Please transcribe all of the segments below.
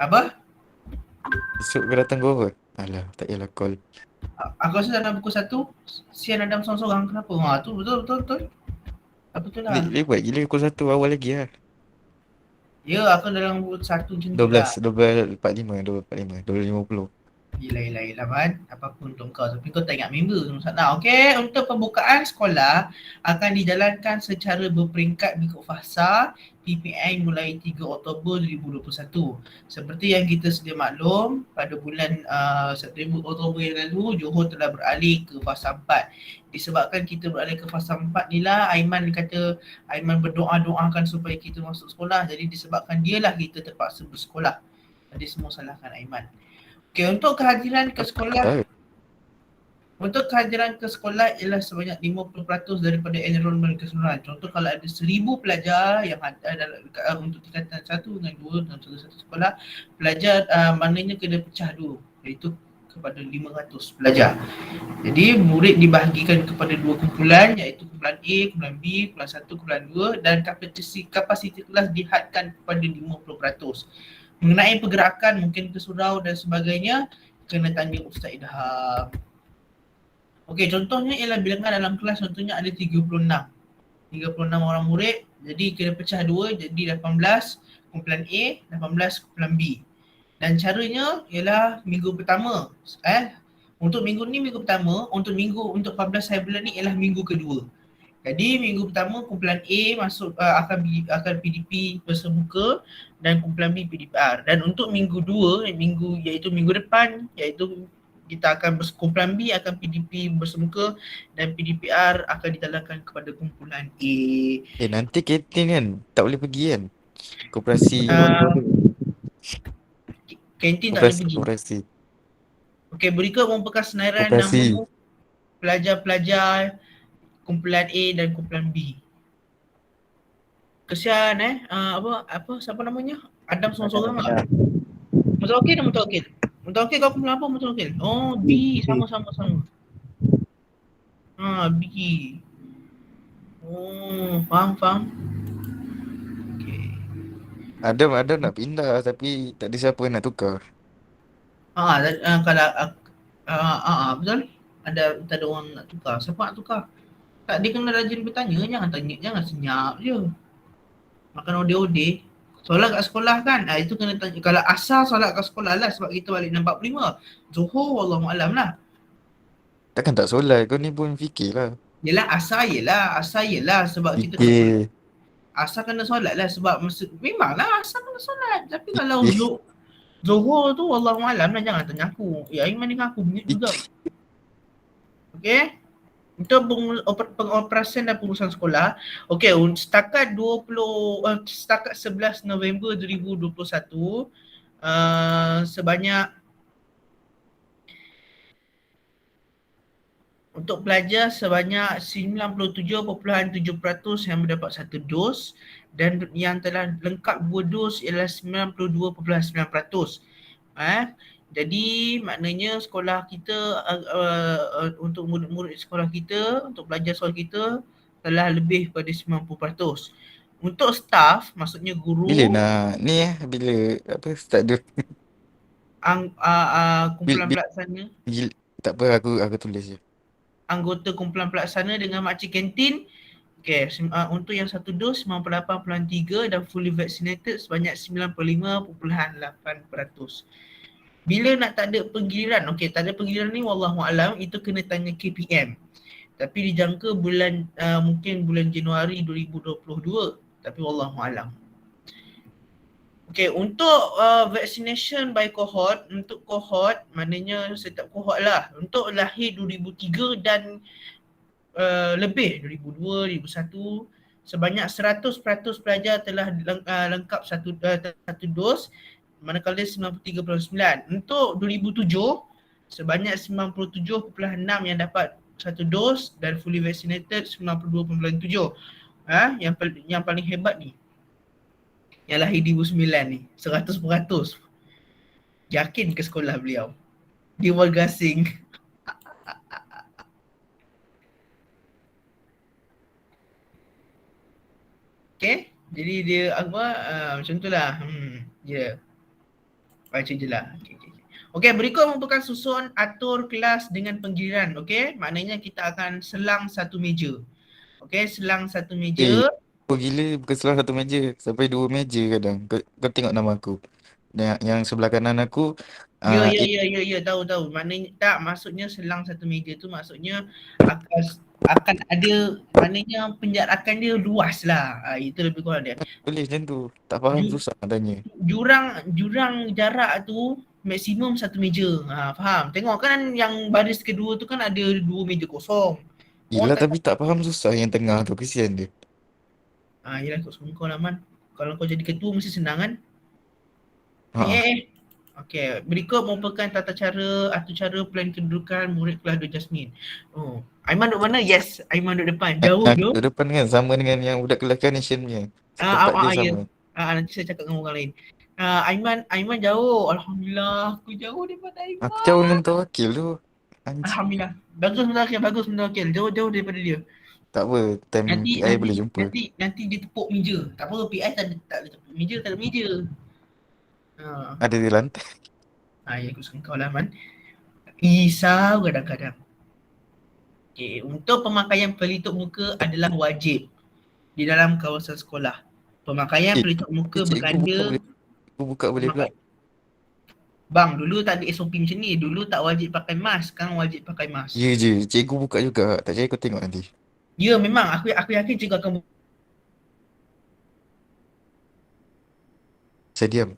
Apa? Esok kau datang pukul apa? Alah, tak payahlah call. Aku rasa dalam pukul 1 sian Adam seorang-seorang. Kenapa? Tu betul. Betul lah. Lewat gila pukul 1 awal lagi lah. Ya, aku dalam pukul 1 macam tu 12, lah. 12.45, 12.45, 12.50. Yelah Man. Apa pun untuk kau. Tapi kau tak ingat member tu masalah. Okey, untuk pembukaan sekolah akan dijalankan secara berperingkat mengikut fasa PPN mulai 3 Oktober 2021. Seperti yang kita sedia maklum, pada bulan September Oktober yang lalu, Johor telah beralih ke fasa 4. Disebabkan kita beralih ke fasa 4 ni lah, Aiman kata, Aiman berdoa-doakan supaya kita masuk sekolah. Jadi disebabkan dialah kita terpaksa bersekolah. Jadi semua salahkan Aiman. Okey, untuk kehadiran ke sekolah ialah sebanyak 50% daripada enrolment keseluruhan. Contoh kalau ada 1,000 pelajar yang ada untuk tingkatan 1 dengan 2 dalam satu sekolah, pelajar maknanya kena pecah dua, iaitu kepada 500 pelajar. Jadi murid dibahagikan kepada dua kumpulan, iaitu kumpulan A, kumpulan B, kumpulan 1, kumpulan 2, dan kapasiti kelas dihadkan kepada 50%. Mengenai pergerakan, mungkin ke surau dan sebagainya, kena tanya Ustaz Idham. Okey, contohnya ialah bilangan dalam kelas contohnya ada 36. 36 orang murid, jadi kena pecah dua, jadi 18 kumpulan A, 18 kumpulan B. Dan caranya ialah minggu pertama, untuk minggu ni minggu pertama, untuk 14 hari bulan ni ialah minggu kedua. Jadi minggu pertama kumpulan A masuk akan PDP bersemuka dan kumpulan B PDPR. Dan untuk minggu 2, iaitu minggu depan, iaitu kita akan kumpulan B akan PDP bersemuka dan PDPR akan dijalankan kepada kumpulan A. Nanti kantin kan tak boleh pergi kan? Koperasi. Kantin tak boleh Koperasi, pergi. koperasi. Okey, berikut merupakan senaran Koperasi. nama pelajar-pelajar kumpulan A dan kumpulan B. Kesian siapa namanya? Adam seorang-seorang lah. Mutawakil. Mutawakil kau kumpulan apa Mutawakil? Oh, B, sama. B. Oh, faham. Okey. Adam nak pindah tapi tak ada siapa nak tukar. Kalau betul. Tak ada orang nak tukar. Siapa nak tukar? Tak, dia kena rajin bertanya, jangan senyap je. Makan odeh-odeh. Solat kat sekolah kan, itu kena tanya. Kalau asal solat kat sekolah lah sebab kita balik 6.45. Zuhur wallahualam lah. Takkan tak solat, kau ni pun fikir lah. Asal yelah sebab kita kena solat. Fikir. Asal kena solat lah sebab memanglah asal kena solat. Tapi kalau Fikir. Zuhur tu wallahualam lah, jangan tanya aku. Ya, Aiman dengan aku bunyi juga. Okey. Untuk pengoperasian dan pengurusan sekolah, okey, setakat 11 November 2021, sebanyak untuk pelajar sebanyak 97.7% yang mendapat satu dos dan yang telah lengkap 2 dos ialah 92.9%. Jadi maknanya sekolah kita untuk murid-murid sekolah kita, untuk pelajar sekolah kita telah lebih pada 90%. Untuk staff, maksudnya Bila guru, nak ni bila apa start dia? kumpulan Bila, pelaksana, tak apa aku tulis je. anggota kumpulan pelaksana dengan makcik kantin. Okay, untuk yang satu dos 98.3 dan fully vaccinated sebanyak 95.8%. Bila nak tak ada penggiliran, tak ada penggiliran ni wallahualam, itu kena tanya KPM. Tapi dijangka mungkin bulan Januari 2022, tapi wallahualam. Untuk vaccination by cohort, untuk cohort maknanya setiap cohort lah. Untuk lahir 2003 dan lebih 2002, 2001, sebanyak 100% pelajar telah lengkap satu dos, manakala 93.9. Untuk 2007, sebanyak 97.6 yang dapat satu dos dan fully vaccinated 92.7. Yang paling hebat ni, yang lahir 2009 ni, 100%. Yakin ke sekolah beliau? Dia bergasing. Okay, jadi dia macam tu lah. Ya. Baca je lah. Okey, berikut merupakan susun atur kelas dengan penggiliran. Okey, maknanya kita akan selang satu meja. Okey, selang satu meja. Kau gila bukan salah satu meja. Sampai 2 meja kadang. Kau tengok nama aku. Yang sebelah kanan aku Tahu. Maknanya tak, maksudnya selang satu meja tu maksudnya akan akan ada, maknanya penjarakan dia luas lah. Itu lebih kurang dia. boleh macam tu. Tak faham Ju- susah nak tanya. jurang jarak tu maksimum satu meja. Faham? Tengok kan yang baris kedua tu kan ada 2 meja kosong. Orang Yelah tak. tapi tak faham susah yang tengah tu. Kesian dia. Yelah kau suruh kau lah Man. Kalau kau jadi ketua mesti senang kan? Ha. Okey, berikut merupakan tata cara atau cara plan kedudukan murid kelas 2 Jasmine. Oh, Aiman duduk mana? Yes, Aiman duduk depan. Jauh Yang tu. duduk depan kan sama dengan yang budak kelas Carnation punya. Tempat dia Ya. sama. Nanti saya cakap dengan orang lain. Aiman jauh. Alhamdulillah, aku jauh daripada Aku jauh Aiman. dengan mutawakil tu. Anjing. Alhamdulillah. Bagus Mendakil. Jauh daripada dia. Tak apa. Time Nanti PI nanti boleh jumpa. nanti nanti dia tepuk meja. Tak apa, PI tak ada tepuk meja, tak ada meja. Ada di lantai. Ya aku suka kau lah Man. Risau kadang-kadang. Okay, untuk pemakaian pelitup muka adalah wajib di dalam kawasan sekolah. Pemakaian pelitup muka berganda. Cikgu buka boleh pula. Bang, dulu tak ada SOP macam ni. Dulu tak wajib pakai mask, sekarang wajib pakai mask. Ya je. Cikgu buka juga. Tak percaya kau tengok nanti. Ya memang, aku yakin cikgu akan. Saya diam.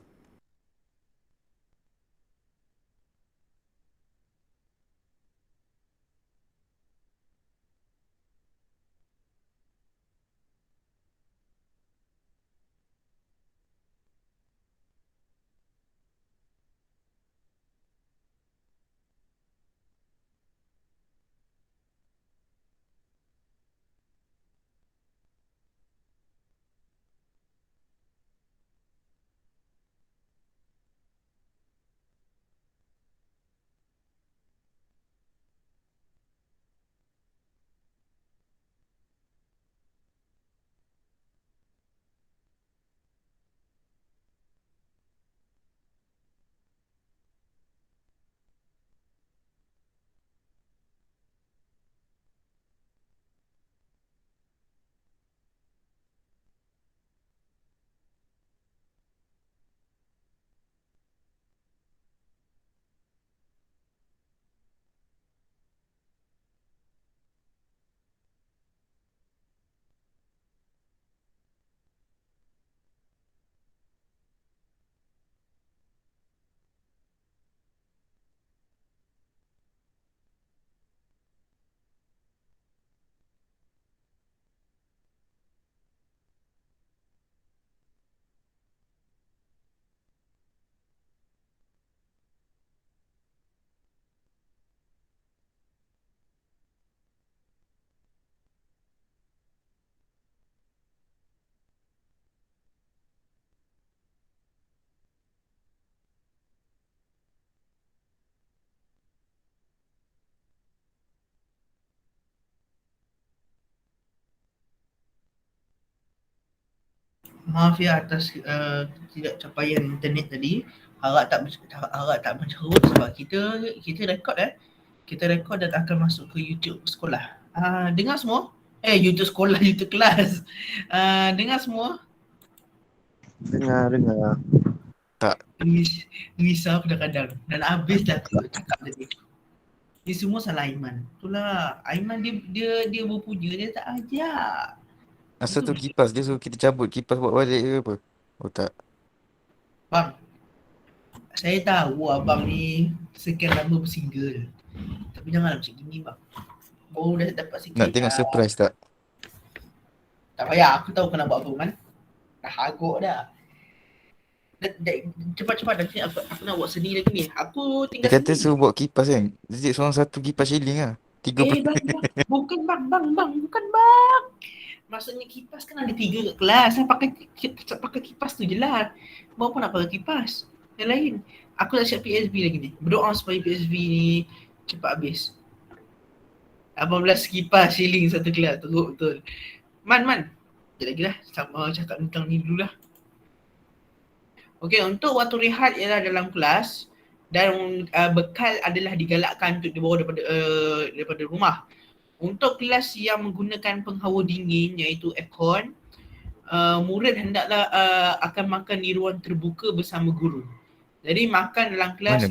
Maaf ya atas tidak capaian internet tadi. Harap tak mencerut sebab kita rekod Kita rekod dan akan masuk ke YouTube sekolah. Dengar semua? YouTube sekolah, YouTube kelas. Dengar semua? Dengar. Tak. Risau kadang-kadang. Dan habis dah aku cakap tadi. Ini semua salah Aiman. Itulah, Aiman dia berpuja, dia tak ajak. Asal tu kipas. Dia suruh kita cabut kipas buat balik ke apa? Oh tak. Bang, saya tahu abang ni sekian lama bersingle. Tapi janganlah macam gini bang. Baru dah dapat sikit. Nak tengok surprise tak? Tak payah, aku tahu kena buat apa kan. Dah agak dah. Cepat-cepat nanti aku nak buat seni lagi ni. Aku tinggal Dia kata sini. suruh buat kipas kan. Jadi seorang satu kipas shilling lah. 3 Bang. Bukan bang. Maksudnya kipas kan ada 3 kat kelas. Saya pakai kipas tu je lah. Bawa pun nak pakai kipas. Yang lain. Aku dah siap PSB lagi ni. Berdoa supaya PSB ni cepat habis. 18 kipas shilling satu kelas. Teruk betul. Man. Sekejap lagi lah. Sama cakap tentang ni dulu lah. Okey, untuk waktu rehat ialah dalam kelas dan bekal adalah digalakkan untuk dibawa daripada rumah. Untuk kelas yang menggunakan penghawa dingin iaitu aircon, murid hendaklah akan makan di ruang terbuka bersama guru. Jadi makan dalam Mana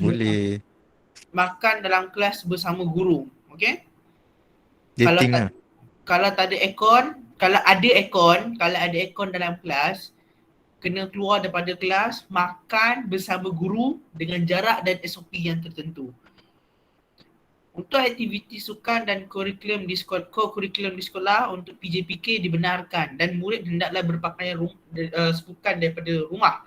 kelas boleh. bersama guru. Okey? Kalau Dating tak lah. kalau tak ada aircon, kalau ada aircon dalam kelas, kena keluar daripada kelas, makan bersama guru dengan jarak dan SOP yang tertentu. Untuk aktiviti sukan dan kurikulum di sekolah untuk PJPK dibenarkan dan murid hendaklah berpakaian sukan daripada rumah.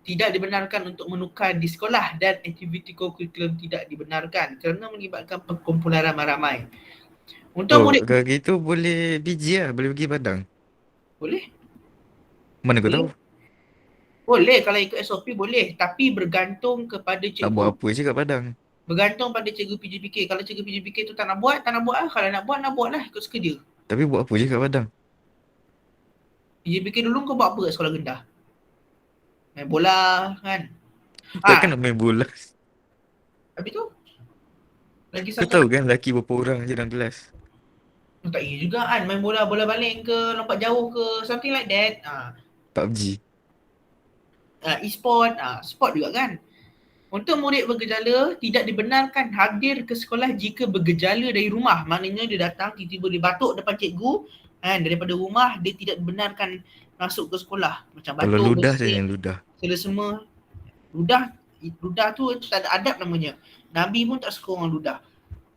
Tidak dibenarkan untuk menukar di sekolah dan aktiviti kurikulum tidak dibenarkan kerana menyebabkan perkumpulan ramai-ramai. Untuk murid Kalau gitu boleh biji lah. Boleh pergi Padang. boleh? Mana kau Boleh. tahu? Boleh kalau ikut SOP boleh, tapi bergantung kepada Tak buat cikgu. apa je kat Padang. Bergantung pada cikgu PJPK. Kalau cikgu PJPK tu tak nak buat lah. Kalau nak buat lah, ikut suka dia. Tapi buat apa je kat Padang? PJPK dulu kau buat apa kat sekolah rendah? Main bola kan? Takkan nak main bola. Habis tu? Lagi Kau satu tahu kan lelaki berapa orang je dalam kelas? tak iya juga kan, main bola baling ke, lompat jauh ke, something like that. PUBG. E-sport, sport juga kan. Untuk murid bergejala, tidak dibenarkan hadir ke sekolah jika bergejala dari rumah. Maknanya dia datang, tiba-tiba dia batuk depan cikgu, kan, daripada rumah, dia tidak dibenarkan masuk ke sekolah. Macam Kalau batuk, ludah je bersin, yang ludah. semua. Ludah tu tak ada adab namanya. Nabi pun tak suka orang ludah.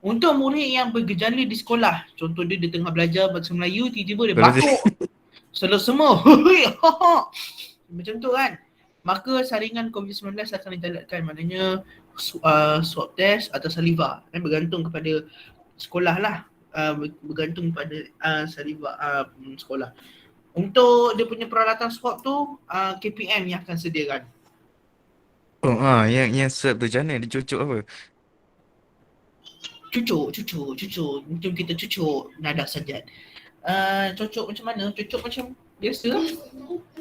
Untuk murid yang bergejala di sekolah, contoh dia tengah belajar bahasa Melayu, tiba-tiba dia Kalau batuk. Semua. Macam tu kan. Maka saringan COVID-19 akan digalakkan. Maknanya swab test atau saliva. Bergantung kepada sekolah lah. Bergantung kepada saliva sekolah. Untuk dia punya peralatan swab tu, KPM yang akan sediakan. yang swab tu macam mana? Dia cucuk apa? Cucuk. Macam kita cucuk nada sajad. Cucuk macam mana? Cucuk macam biasa.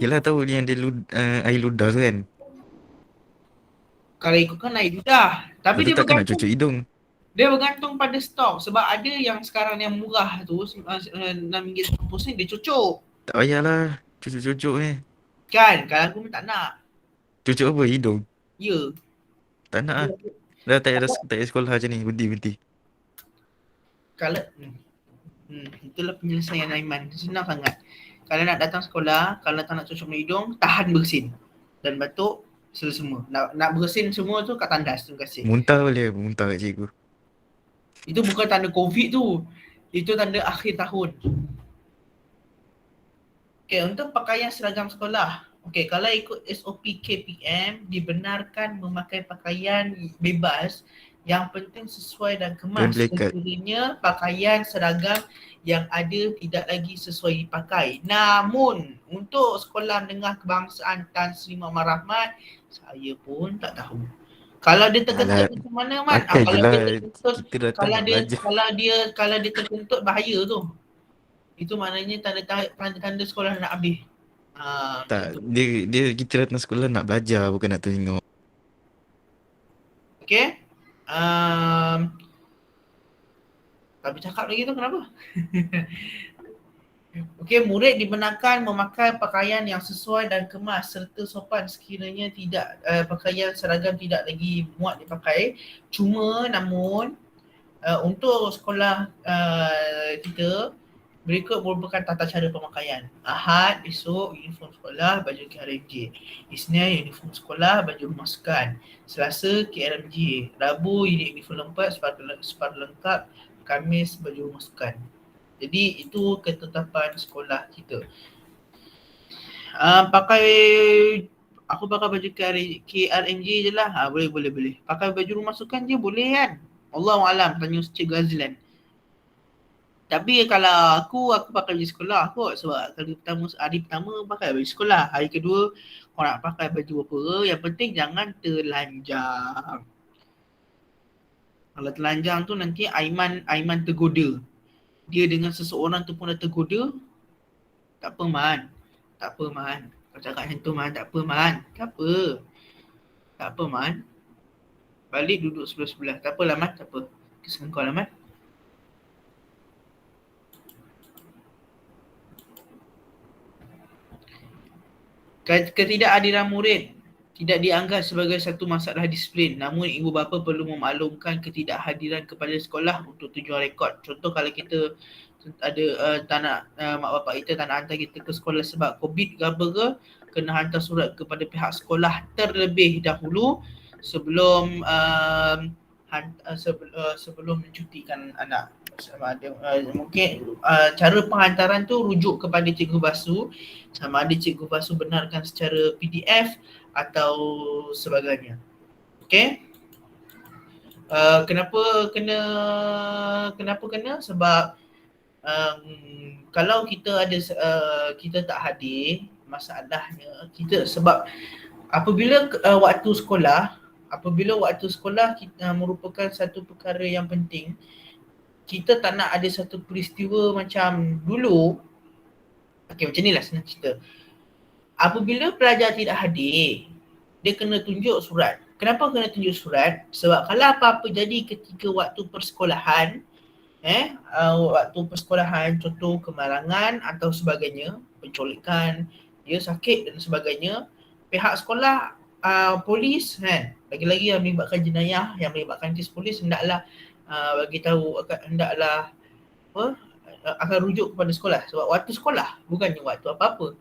Yelah tahu yang dia air ludah tu kan. Kalau ikutkan air ludah. Tapi Lepas tu dia takkan nak bergantung. cucuk hidung. Dia bergantung pada stok. Sebab ada yang sekarang yang murah tu, RM6.90 ni dia cucuk. Tak payahlah cucuk-cucuk ni. Kan? Kalau aku pun tak nak. Cucuk apa? Hidung? Ya. Tak nak lah. Dah tak payah sekolah macam ni. Berhenti. Kalau itulah penyelesaian Aiman. Senang sangat. Kalau nak datang sekolah, kalau tak nak cucuk hidung, tahan bersin. Dan batuk, semua. Nak bersin semua tu kat tandas. Terima kasih. Muntah boleh. Muntah kat cikgu. Itu bukan tanda COVID tu. Itu tanda akhir tahun. Okay, untuk pakaian seragam sekolah. Okay, kalau ikut SOP KPM, dibenarkan memakai pakaian bebas. Yang penting sesuai dan kemas. Sekiranya pakaian seragam yang ada tidak lagi sesuai dipakai. Namun, untuk sekolah menengah kebangsaan Tan Sri Muhammad Rahmat, saya pun tak tahu. Kalau dia terkentut macam mana Man? Pakai je lah. Kita datang kalau nak belajar. dia terkentut bahaya tu. Itu maknanya tanda-tanda sekolah nak habis. Tak, dia kita datang sekolah nak belajar bukan nak tengok. Okay. Tak bercakap lagi tu kenapa? Okey, murid dibenarkan memakai pakaian yang sesuai dan kemas serta sopan sekiranya tidak pakaian seragam tidak lagi muat dipakai. Namun untuk sekolah kita berikut merupakan tata cara pemakaian. Ahad, esok uniform sekolah baju KRMJ. Isnin uniform sekolah baju rumah sukan. Selasa KRMJ. Rabu uniform lengkap sepatu lengkap. Khamis baju rumah sukan. Jadi itu ketetapan sekolah kita. Aku pakai baju KRMJ je lah. Boleh. Pakai baju rumah sukan je boleh kan? Allahualam, tanya Cikgu Azlan. Tapi kalau aku pakai baju sekolah kot. Sebab hari pertama pakai baju sekolah. Hari kedua kau nak pakai baju apa, yang penting jangan telanjang. Kalau telanjang tu nanti Aiman tergoda. Dia dengan seseorang tu pun dah tergoda. Tak apa Man. Kau cakap macam tu Man, tak apa Man. Tak apa. Tak apa Man. Balik duduk sebelah-sebelah. Tak apalah Man, tak apa. Kesukaan kau lah Man. Ketidakhadiran murid tidak dianggap sebagai satu masalah disiplin, namun ibu bapa perlu memaklumkan ketidakhadiran kepada sekolah untuk tujuan rekod. Contoh kalau kita ada tak nak mak bapak kita tak nak hantar kita ke sekolah sebab COVID ke apa ke, kena hantar surat kepada pihak sekolah terlebih dahulu sebelum sebelum mencutikan anak. Sama ada mungkin cara penghantaran tu rujuk kepada Cikgu Basu, sama ada Cikgu Basu benarkan secara PDF atau sebagainya. Okey. Kenapa kena sebab kalau kita ada kita tak hadir, masalahnya kita sebab apabila waktu sekolah kita merupakan satu perkara yang penting, kita tak nak ada satu peristiwa macam dulu. Okey, macam ni lah senang cerita. Apabila pelajar tidak hadir, dia kena tunjuk surat. Kenapa kena tunjuk surat? Sebab kalau apa-apa jadi ketika waktu persekolahan, contoh kemalangan atau sebagainya, penculikan, dia sakit dan sebagainya, pihak sekolah, polis kan, lagi-lagi yang melibatkan jenayah, yang melibatkan kes polis hendaklah bagi tahu, hendaklah akan rujuk kepada sekolah sebab waktu sekolah bukannya waktu apa-apa.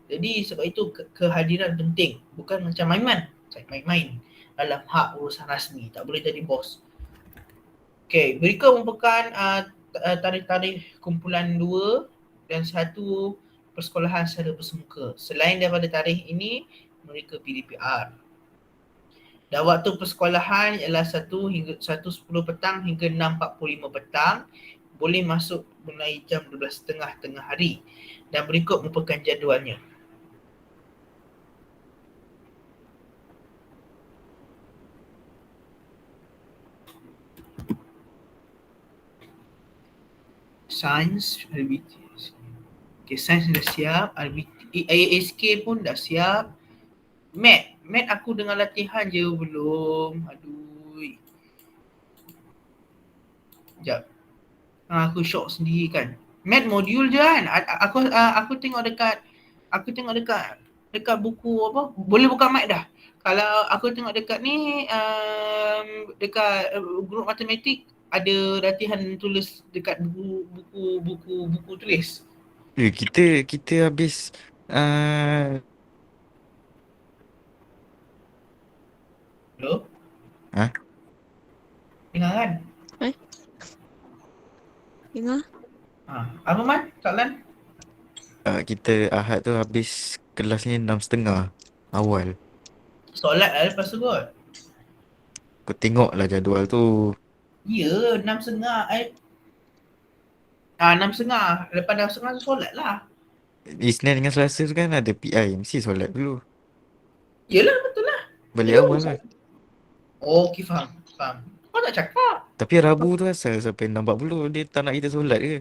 Jadi sebab itu kehadiran penting, bukan macam main-main dalam hak urusan rasmi, tak boleh jadi bos. Okey, berikut merupakan tarikh-tarikh kumpulan 2 dan 1 persekolahan secara bersemuka. Selain daripada tarikh ini, mereka PDPR. Dan waktu persekolahan ialah 1 hingga 1.10 petang hingga 6.45 petang. Boleh masuk mulai jam 12.30 tengah hari. Dan berikut merupakan jadualnya. Sains, RBT. Okay, sains dah siap. RBT, ASK pun dah siap. Mat aku dengan latihan je belum. Aduh. Sekejap. Aku shock sendiri kan. Mat modul je kan. Aku tengok dekat buku apa. Boleh buka mic dah. Kalau aku tengok dekat ni dekat grup matematik ada latihan tulis dekat buku tulis. Kita habis Hello? Ha? Dengar kan? Dengar? Apa Man? Soalan? Kita Ahad tu habis kelas ni 6.30 awal. Solat lah lepas tu kot. Kau tengok lah jadual tu. Ya, 6.30. 6.30. Lepas 6.30 tu solat lah. Isnin dengan Selasa tu kan ada PI. Mesti solat dulu. Yelah, betul lah. Balik awal lah. Okey, faham. Kau tak cakap. Tapi Rabu tu asal sampai 6.40 dia tak nak kita solat ke?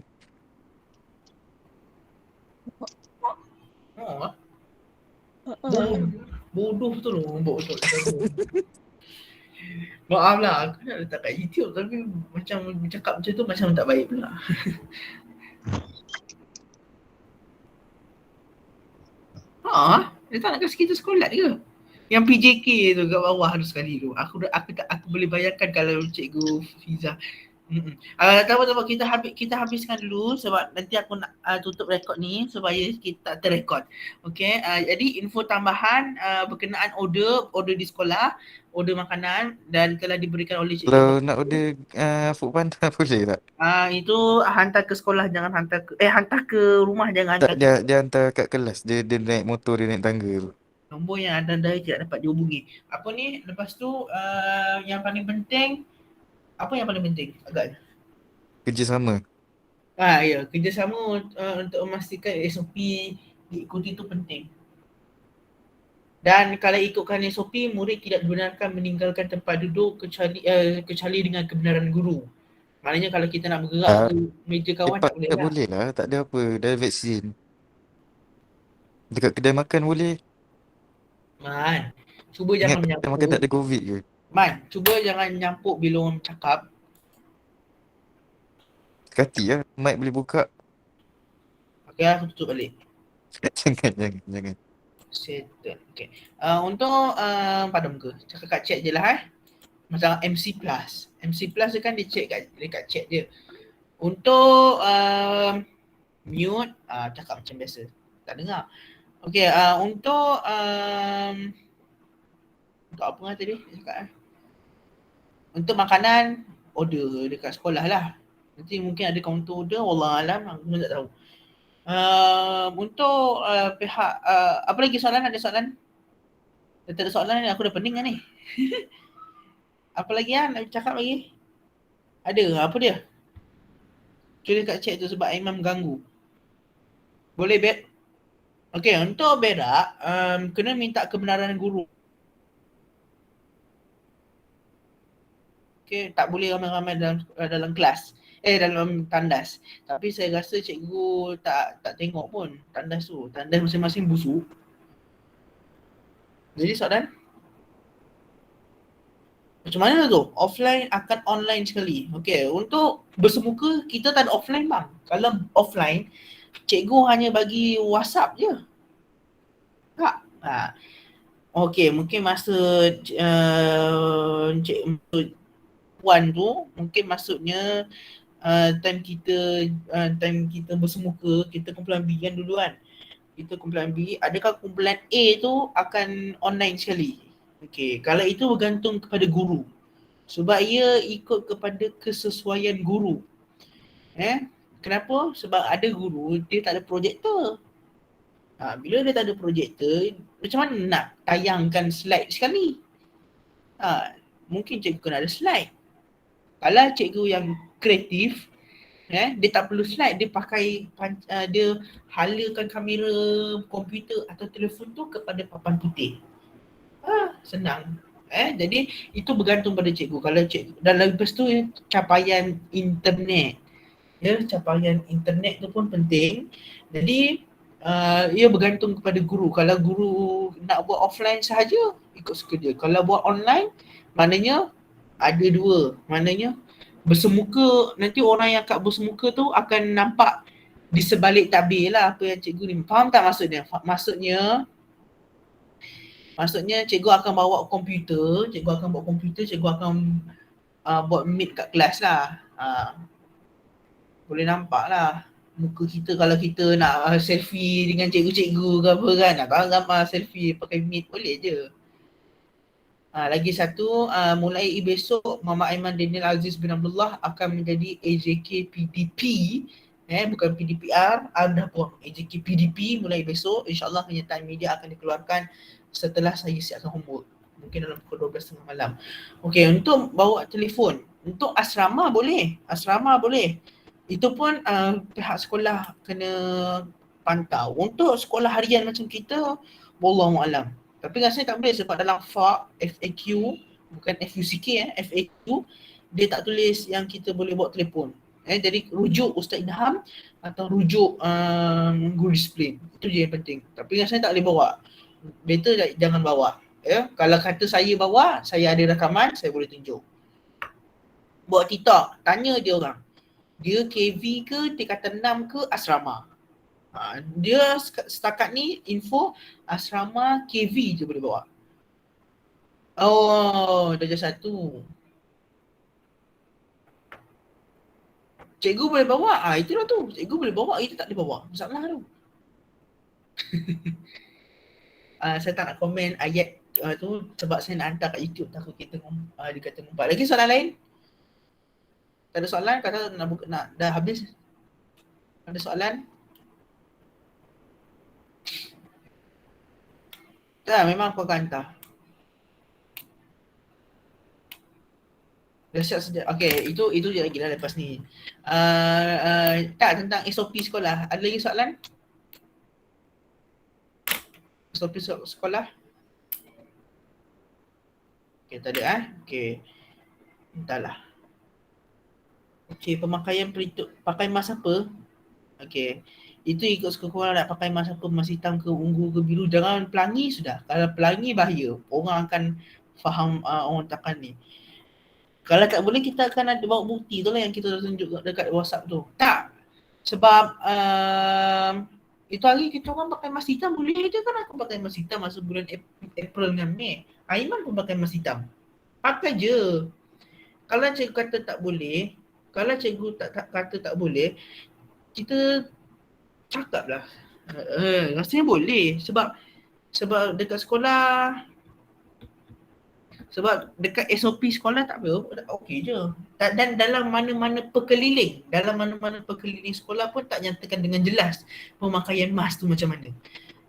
Bodoh betul loh. Maaf lah, aku nak letak kat YouTube tapi macam cakap macam tu macam tak baik pula. Dia tak nak kasi kita sekolah ke? Yang PJK tu kat bawah tu sekali tu. Aku boleh bayangkan kalau Cikgu Fiza. Tak apa, kita habiskan dulu sebab nanti aku nak tutup rekod ni supaya kita tak terrekod. Okey, jadi info tambahan berkenaan order di sekolah, order makanan dan telah diberikan oleh cikgu. Kalau nak order food panda boleh tak? Itu hantar ke sekolah, jangan hantar ke rumah, jangan Tak, hantar dia hantar kat kelas. Dia naik motor, dia naik tangga tu. nombor yang ada tidak dapat dihubungi. Apa ni? Lepas tu yang paling penting, apa yang paling penting agaknya? Kerjasama. Ya, kerjasama untuk memastikan SOP diikuti itu penting. Dan kalau ikutkan SOP, murid tidak dibenarkan meninggalkan tempat duduk kecuali dengan kebenaran guru. Maknanya kalau kita nak bergerak ke meja kawan tak boleh lah. Boleh lah, tak ada apa. Dah vaksin. Dekat kedai makan boleh. Man, cuba Ingat jangan kedai makan tak menyampuk. ada COVID ke? Man, cuba jangan nyampuk bila orang cakap. Sekati lah. Mic boleh buka. Okay, aku tutup balik. Jangan. Settle. Okay. Untuk padam ke? Cakap kat chat je lah Macam MC Plus. MC Plus dia kan dia check dekat chat dia. Untuk mute, cakap macam biasa. Tak dengar. Okay, untuk apa lah tadi? Cakap, untuk makanan, order dekat sekolah lah. Nanti mungkin ada counter order, wallahualam, aku pun tak tahu. Untuk pihak, apa lagi soalan? Ada soalan? Dah tak ada soalan ni, aku dah pening lah ni. Apa lagi nak cakap lagi? Ada, apa dia? Tulis kat chat tu sebab Imam ganggu. Boleh, Beb? Okay, untuk berak, kena minta kebenaran guru. Okay, tak boleh ramai-ramai dalam kelas. Dalam tandas. Tapi saya rasa cikgu tak tengok pun tandas tu. Tandas masing-masing busuk. Jadi soalan? Macam mana tu? Offline akan online sekali. Okay, untuk bersemuka, kita tak ada offline bang. Kalau offline, cikgu hanya bagi WhatsApp je. Tak? Okay, mungkin masa cikgu puan tu, mungkin maksudnya time kita bersemuka, kita kumpulan B kan dulu kan. Kita kumpulan B, adakah kumpulan A tu akan online sekali? Okay, kalau itu bergantung kepada guru. Sebab ia ikut kepada kesesuaian guru. Kenapa? Sebab ada guru, dia tak ada projektor. Bila dia tak ada projektor, macam mana nak tayangkan slide sekali? Mungkin cikgu kena ada slide. Kalau cikgu yang kreatif, dia tak perlu slide, dia pakai dia halakan kamera komputer atau telefon tu kepada papan putih. Senang. Jadi itu bergantung pada cikgu. Kalau cikgu, dan lepas tu capaian internet. Capaian internet tu pun penting. Jadi ia bergantung kepada guru. Kalau guru nak buat offline sahaja, ikut suka dia. Kalau buat online, maknanya ada dua. Maknanya bersemuka, nanti orang yang kat bersemuka tu akan nampak di sebalik tabir lah apa yang cikgu ni. Faham tak maksudnya? Maksudnya cikgu akan bawa komputer, cikgu akan buat meet kat kelas lah. Boleh nampak lah muka kita kalau kita nak selfie dengan cikgu-cikgu ke apa kan. Nak gambar selfie pakai meet boleh je. Lagi satu, mulai besok Mama Aiman Daniel Aziz bin Abdullah akan menjadi AJK PDP. Bukan PDPR, dah buang AJK PDP mulai besok. InsyaAllah kenyataan media akan dikeluarkan setelah saya siapkan homework. Mungkin dalam pukul 12.30 malam. Okey, untuk bawa telefon. Untuk asrama boleh. Itu pun pihak sekolah kena pantau. Untuk sekolah harian macam kita, wallahualam. Tapi rasanya tak boleh sebab dalam FAQ, bukan FUCK, FAQ, dia tak tulis yang kita boleh bawa telefon. Jadi rujuk Ustaz Idham atau rujuk guru disiplin. Itu je yang penting. Tapi rasanya tak boleh bawa. Better jangan bawa. Kalau kata saya bawa, saya ada rakaman, saya boleh tunjuk. Buat TikTok, tanya dia orang. Dia KV ke, tingkatan 6 ke, asrama. Dia setakat ni info asrama KV je boleh bawa. Darjah 1. Cikgu boleh bawa. Itulah tu. Cikgu boleh bawa, kita tak boleh bawa. Masalah tu. Saya tak nak komen ayat tu sebab saya nak hantar kat YouTube takut kita dia kata ngumpat. Lagi soalan lain? Tak ada soalan? Kata nak dah habis? Ada soalan? Tak, memang aku akan hantar. Dah siap sedia. Okay, itu je lagi lah lepas ni. Tak, tentang SOP sekolah. Ada lagi soalan? SOP sekolah? Okay, tak ada Okay. Entahlah. Okay, pemakaian pelitup. Pakai mask apa? Okay. Itu ikut sekolah nak pakai mask apa, mask hitam ke ungu ke biru, jangan pelangi sudah. Kalau pelangi bahaya, orang akan faham orang takkan ni. Kalau tak boleh kita akan ada bawa bukti tu lah yang kita dah tunjuk dekat WhatsApp tu. Tak. Sebab itu hari kita orang pakai mask hitam boleh je kan, aku pakai mask hitam masa bulan April dengan Mei. Aiman pun pakai mask hitam. Pakai je. Kalau cikgu kata tak boleh, kalau cikgu tak kata tak boleh, kita cakap lah. Rasanya boleh sebab dekat sekolah, sebab dekat SOP sekolah tak apa, okey je. Dan dalam mana-mana perkeliling sekolah pun tak nyatakan dengan jelas pemakaian mask tu macam mana.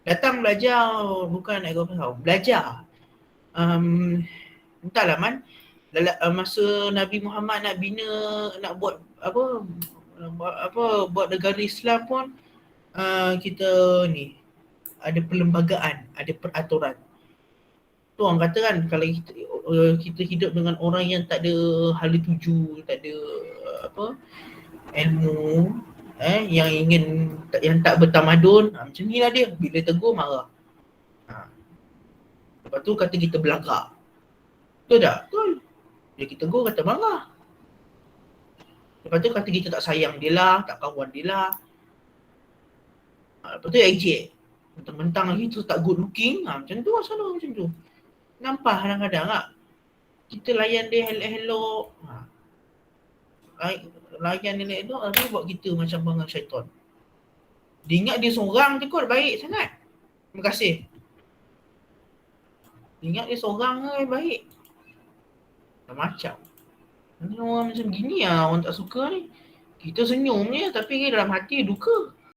Datang belajar bukan nak tahu, belajar. Entahlah Man, masa Nabi Muhammad nak bina, nak buat buat negara Islam pun kita ni ada perlembagaan, ada peraturan. Tu orang kata kan, kalau kita hidup dengan orang yang tak ada hala tuju, tak ada ilmu, yang tak bertamadun, macam ni lah dia. Bila tegur marah. Lepas tu kata kita belagak. Betul tak? Betul. Bila kita tegur kata marah. Lepas tu kata kita tak sayang dia lah, tak kawan dia lah. Lepas tu ejek. Mentang-mentang lagi tu tak good looking. Macam tu lah selalu macam tu. Nampak kadang-kadang tak? Kita layan dia elok-elok. Layan dia elok, dia buat kita macam bangang syaitan. Dia ingat dia seorang je kot baik sangat. Terima kasih. Dia ingat dia seorang je baik. Macam. Orang macam gini lah orang tak suka ni. Kita senyum je tapi dalam hati duka.